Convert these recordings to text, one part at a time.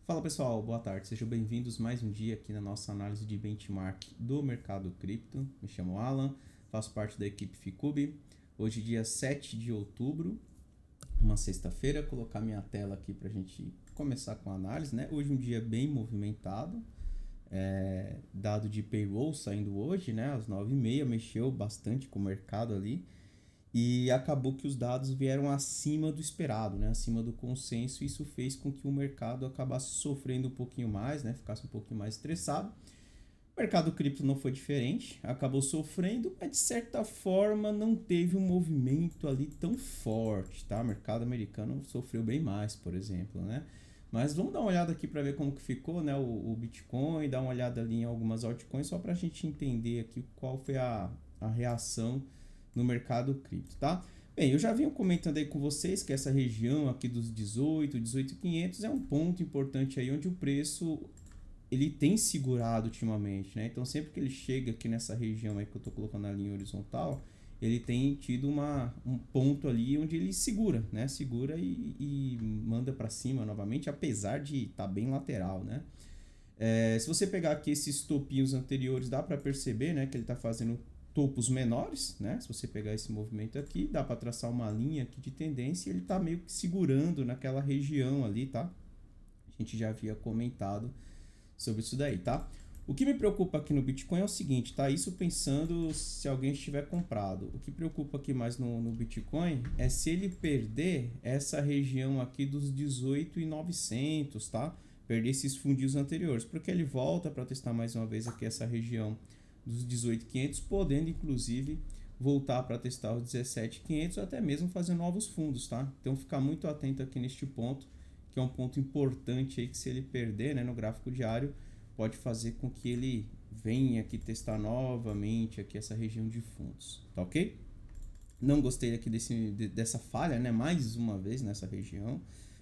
Fala pessoal, boa tarde, sejam bem-vindos mais um dia aqui na nossa análise de benchmark do mercado cripto. Me chamo Alan, faço parte da equipe Ficube. Hoje, dia 7 de outubro, uma sexta-feira, colocar minha tela aqui para a gente começar com a análise, né? Hoje um dia bem movimentado, dado de payroll saindo hoje, né? Às 9h30, mexeu bastante com o mercado ali. E acabou que os dados vieram acima do esperado, né? Acima do consenso, e isso fez com que o mercado acabasse sofrendo um pouquinho mais, né? Ficasse um pouquinho mais estressado. O mercado cripto não foi diferente, acabou sofrendo, mas de certa forma não teve um movimento ali tão forte, tá? O mercado americano sofreu bem mais, por exemplo, né? Mas vamos dar uma olhada aqui para ver como que ficou, né? O Bitcoin, dar uma olhada ali em algumas altcoins, só para a gente entender aqui qual foi a reação no mercado cripto, tá? Bem, eu já venho comentando aí com vocês que essa região aqui dos 18.500 é um ponto importante aí onde o preço ele tem segurado ultimamente, né? Então sempre que ele chega aqui nessa região aí que eu tô colocando na linha horizontal, ele tem tido um ponto ali onde ele segura, né? Segura e manda para cima novamente, apesar de estar bem lateral, né? Se você pegar aqui esses topinhos anteriores, dá para perceber, né, que ele está fazendo topos menores, né? Se você pegar esse movimento aqui, dá para traçar uma linha aqui de tendência e ele está meio que segurando naquela região ali, tá? A gente já havia comentado sobre isso daí, tá? O que me preocupa aqui no Bitcoin é o seguinte, tá? Isso pensando se alguém estiver comprado. O que preocupa aqui mais no Bitcoin é se ele perder essa região aqui dos 18.900, tá? Perder esses fundios anteriores, porque ele volta para testar mais uma vez aqui essa região dos 18.500, podendo inclusive voltar para testar os 17.500 ou até mesmo fazer novos fundos, tá? Então ficar muito atento aqui neste ponto, que é um ponto importante aí que se ele perder, né, no gráfico diário, pode fazer com que ele venha aqui testar novamente aqui essa região de fundos, tá ok? Não gostei aqui dessa falha, né, mais uma vez nessa região.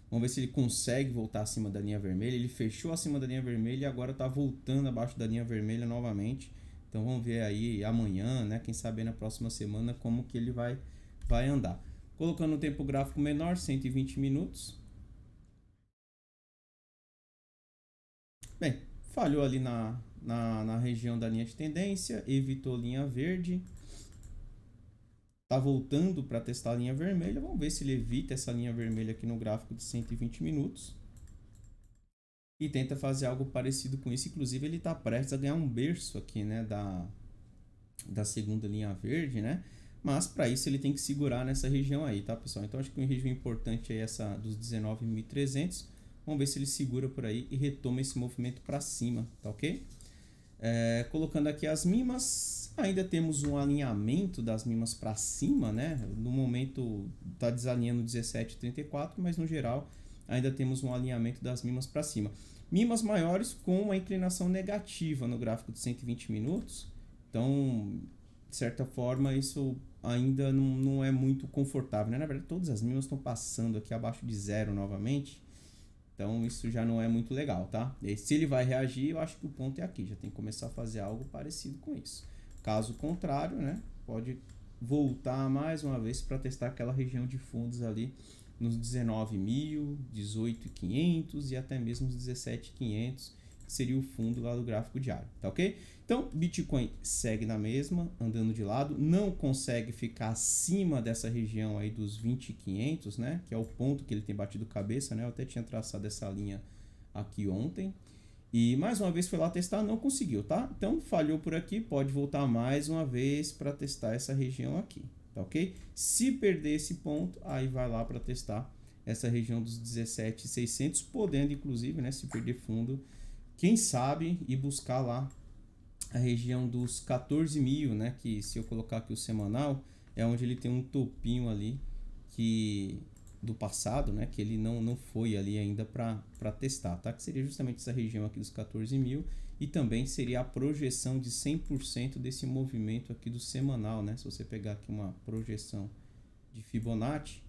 Vamos ver se ele consegue voltar acima da linha vermelha. Ele fechou acima da linha vermelha e agora está voltando abaixo da linha vermelha novamente. Então vamos ver aí amanhã, né, quem sabe na próxima semana como que ele vai andar. Colocando o tempo gráfico menor, 120 minutos. Bem, falhou ali na região da linha de tendência, evitou linha verde, tá voltando para testar a linha vermelha. Vamos ver se ele evita essa linha vermelha aqui no gráfico de 120 minutos e tenta fazer algo parecido com isso. Inclusive ele está prestes a ganhar um berço aqui, né, da segunda linha verde, né? Mas para isso ele tem que segurar nessa região aí, tá, pessoal? Então acho que uma região importante é essa dos 19.300. Vamos ver se ele segura por aí e retoma esse movimento para cima, tá ok? Colocando aqui as mimas, ainda temos um alinhamento das mimas para cima, né? No momento está desalinhando 17,34, mas no geral ainda temos um alinhamento das mimas para cima. Mimas maiores com uma inclinação negativa no gráfico de 120 minutos. Então, de certa forma, isso ainda não é muito confortável, né? Na verdade, todas as mimas estão passando aqui abaixo de zero novamente. Então isso já não é muito legal, tá? E se ele vai reagir, eu acho que o ponto é aqui, já tem que começar a fazer algo parecido com isso. Caso contrário, né, pode voltar mais uma vez para testar aquela região de fundos ali nos 19.000, 18.500 e até mesmo os 17.500, que seria o fundo lá do gráfico diário, tá ok? Então, Bitcoin segue na mesma, andando de lado, não consegue ficar acima dessa região aí dos 20.500, né? Que é o ponto que ele tem batido cabeça, né? Eu até tinha traçado essa linha aqui ontem. E mais uma vez foi lá testar, não conseguiu, tá? Então falhou por aqui, pode voltar mais uma vez para testar essa região aqui, tá ok? Se perder esse ponto, aí vai lá para testar essa região dos 17.600, podendo inclusive, né, se perder fundo, quem sabe ir buscar lá a região dos 14.000, né? Que se eu colocar aqui o semanal, é onde ele tem um topinho ali que do passado, né? Que ele não foi ali ainda para testar, tá? Que seria justamente essa região aqui dos 14.000 e também seria a projeção de 100% desse movimento aqui do semanal, né? Se você pegar aqui uma projeção de Fibonacci,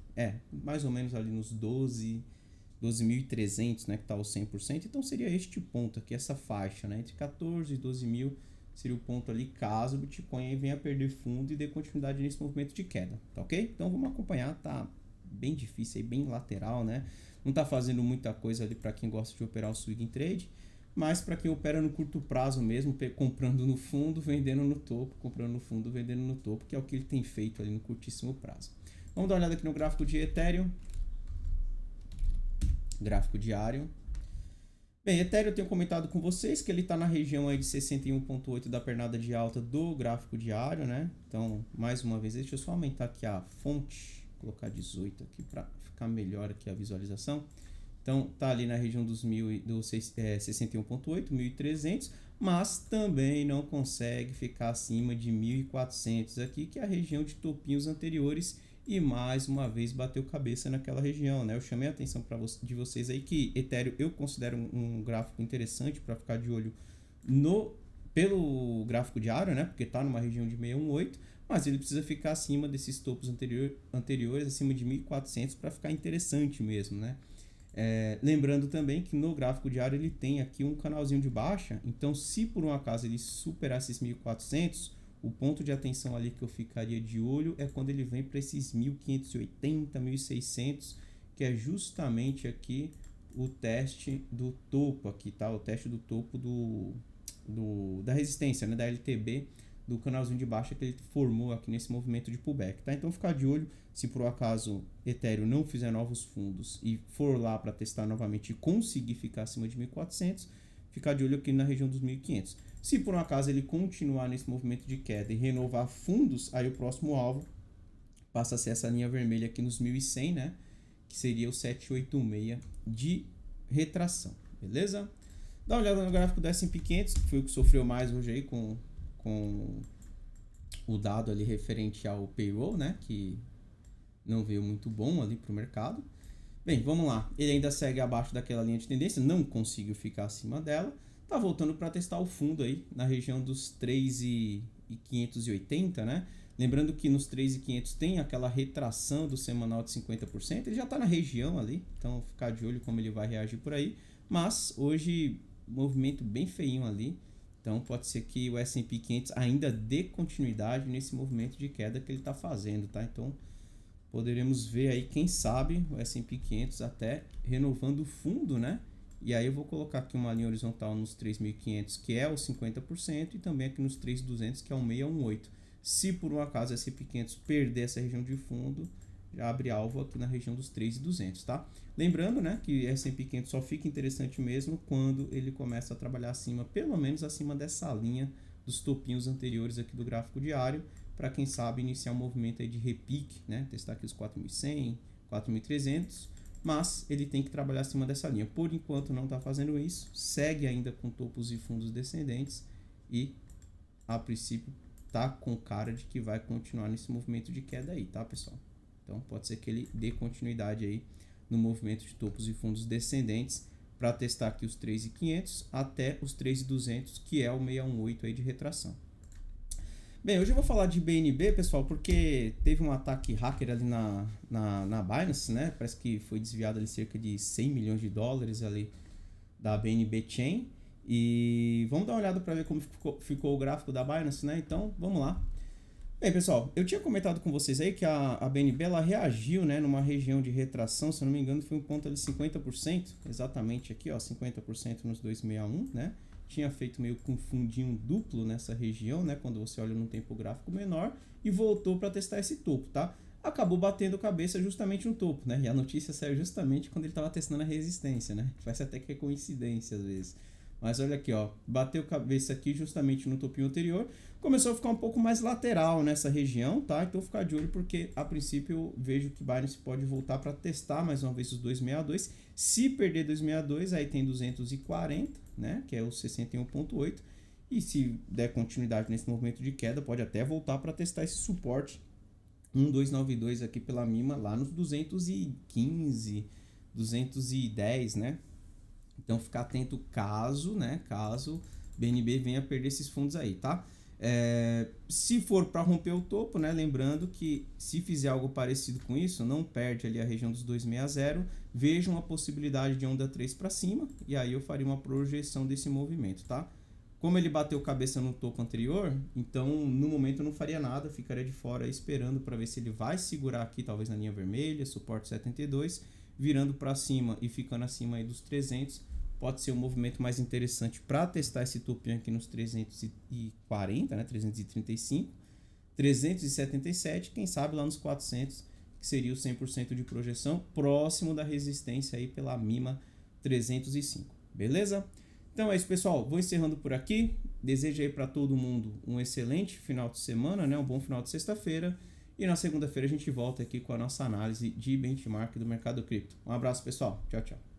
mais ou menos ali nos 12.300, né, que está o 100%, então seria este ponto aqui, essa faixa, né, entre 14 e 12.000 seria o ponto ali, caso o Bitcoin venha a perder fundo e dê continuidade nesse movimento de queda, tá ok? Então vamos acompanhar, tá bem difícil aí, bem lateral, né, não está fazendo muita coisa ali para quem gosta de operar o swing trade, mas para quem opera no curto prazo mesmo, comprando no fundo, vendendo no topo, comprando no fundo, vendendo no topo, que é o que ele tem feito ali no curtíssimo prazo. Vamos dar uma olhada aqui no gráfico de Ethereum, gráfico diário. Bem, Ethereum eu tenho comentado com vocês que ele está na região aí de 61,8 da pernada de alta do gráfico diário, né? Então, mais uma vez, deixa eu só aumentar aqui a fonte, colocar 18 aqui para ficar melhor aqui a visualização. Então, tá ali na região dos 61,8, 1.300, mas também não consegue ficar acima de 1.400 aqui, que é a região de topinhos anteriores, e mais uma vez bateu cabeça naquela região, né? Eu chamei a atenção de vocês aí que Ethereum eu considero um gráfico interessante para ficar de olho pelo gráfico diário, né? Porque tá numa região de 618, mas ele precisa ficar acima desses topos anteriores, acima de 1.400 para ficar interessante mesmo, né? Lembrando também que no gráfico diário ele tem aqui um canalzinho de baixa, então se por um acaso ele superar esses 1.400, o ponto de atenção ali que eu ficaria de olho é quando ele vem para esses 1.580, 1.600, que é justamente aqui o teste do topo aqui, tá? O teste do topo da resistência, né? Da LTB, do canalzinho de baixa que ele formou aqui nesse movimento de pullback, tá? Então ficar de olho, se por um acaso Ethereum não fizer novos fundos e for lá para testar novamente e conseguir ficar acima de 1.400, ficar de olho aqui na região dos 1.500. Se por um acaso ele continuar nesse movimento de queda e renovar fundos, aí o próximo alvo passa a ser essa linha vermelha aqui nos 1.100, né? Que seria o 786 de retração, beleza? Dá uma olhada no gráfico do S&P 500, que foi o que sofreu mais hoje aí com o dado ali referente ao payroll, né? Que não veio muito bom ali para o mercado. Bem, vamos lá. Ele ainda segue abaixo daquela linha de tendência, não conseguiu ficar acima dela. Tá voltando para testar o fundo aí na região dos 3.580, né? Lembrando que nos 3.500 tem aquela retração do semanal de 50%. Ele já está na região ali, então ficar de olho como ele vai reagir por aí. Mas hoje, movimento bem feinho ali. Então pode ser que o S&P 500 ainda dê continuidade nesse movimento de queda que ele está fazendo, tá? Então poderemos ver aí, quem sabe, o S&P 500 até renovando o fundo, né? E aí eu vou colocar aqui uma linha horizontal nos 3.500, que é os 50%, e também aqui nos 3.200, que é o 618. Se por um acaso o S&P 500 perder essa região de fundo, já abre alvo aqui na região dos 3.200, tá? Lembrando, né, que S&P 500 só fica interessante mesmo quando ele começa a trabalhar acima, pelo menos acima dessa linha dos topinhos anteriores aqui do gráfico diário, para quem sabe iniciar um movimento aí de repique, né? Testar aqui os 4.100, 4.300, mas ele tem que trabalhar acima dessa linha. Por enquanto não está fazendo isso, segue ainda com topos e fundos descendentes e a princípio tá com cara de que vai continuar nesse movimento de queda aí, tá, pessoal? Então pode ser que ele dê continuidade aí no movimento de topos e fundos descendentes para testar aqui os 3.500 até os 3.200, que é o 618 aí de retração. Bem, hoje eu vou falar de BNB, pessoal, porque teve um ataque hacker ali na Binance, né? Parece que foi desviado ali cerca de 100 milhões de dólares ali da BNB Chain. E vamos dar uma olhada para ver como ficou o gráfico da Binance, né? Então, vamos lá. Bem, pessoal, eu tinha comentado com vocês aí que a BNB ela reagiu, né, numa região de retração, se eu não me engano, foi um ponto de 50%, exatamente aqui, ó, 50% nos 261, né? Tinha feito meio que um fundinho duplo nessa região, né, quando você olha num tempo gráfico menor, e voltou para testar esse topo, tá? Acabou batendo cabeça justamente no topo, né? E a notícia saiu justamente quando ele estava testando a resistência, né? Parece até que é coincidência às vezes. Mas olha aqui, ó, bateu cabeça aqui justamente no topinho anterior, começou a ficar um pouco mais lateral nessa região, tá? Então ficar de olho porque a princípio eu vejo que Binance pode voltar para testar mais uma vez os 262. Se perder 262, aí tem 240, né? Que é o 61.8. E se der continuidade nesse movimento de queda, pode até voltar para testar esse suporte 1292 aqui pela mínima lá nos 215, 210, né? Então ficar atento caso BNB venha perder esses fundos aí, tá? Se for para romper o topo, né? Lembrando que se fizer algo parecido com isso, não perde ali a região dos 260, veja uma possibilidade de onda 3 para cima e aí eu faria uma projeção desse movimento, tá? Como ele bateu cabeça no topo anterior, então no momento eu não faria nada, ficaria de fora esperando para ver se ele vai segurar aqui, talvez na linha vermelha, suporte 72, virando para cima e ficando acima aí dos 300, pode ser um movimento mais interessante para testar esse topinho aqui nos 340, né, 335, 377, quem sabe lá nos 400, que seria o 100% de projeção, próximo da resistência aí pela mínima 305, beleza? Então é isso, pessoal, vou encerrando por aqui, desejo aí para todo mundo um excelente final de semana, né, um bom final de sexta-feira, e na segunda-feira a gente volta aqui com a nossa análise de benchmark do mercado cripto. Um abraço, pessoal, tchau, tchau.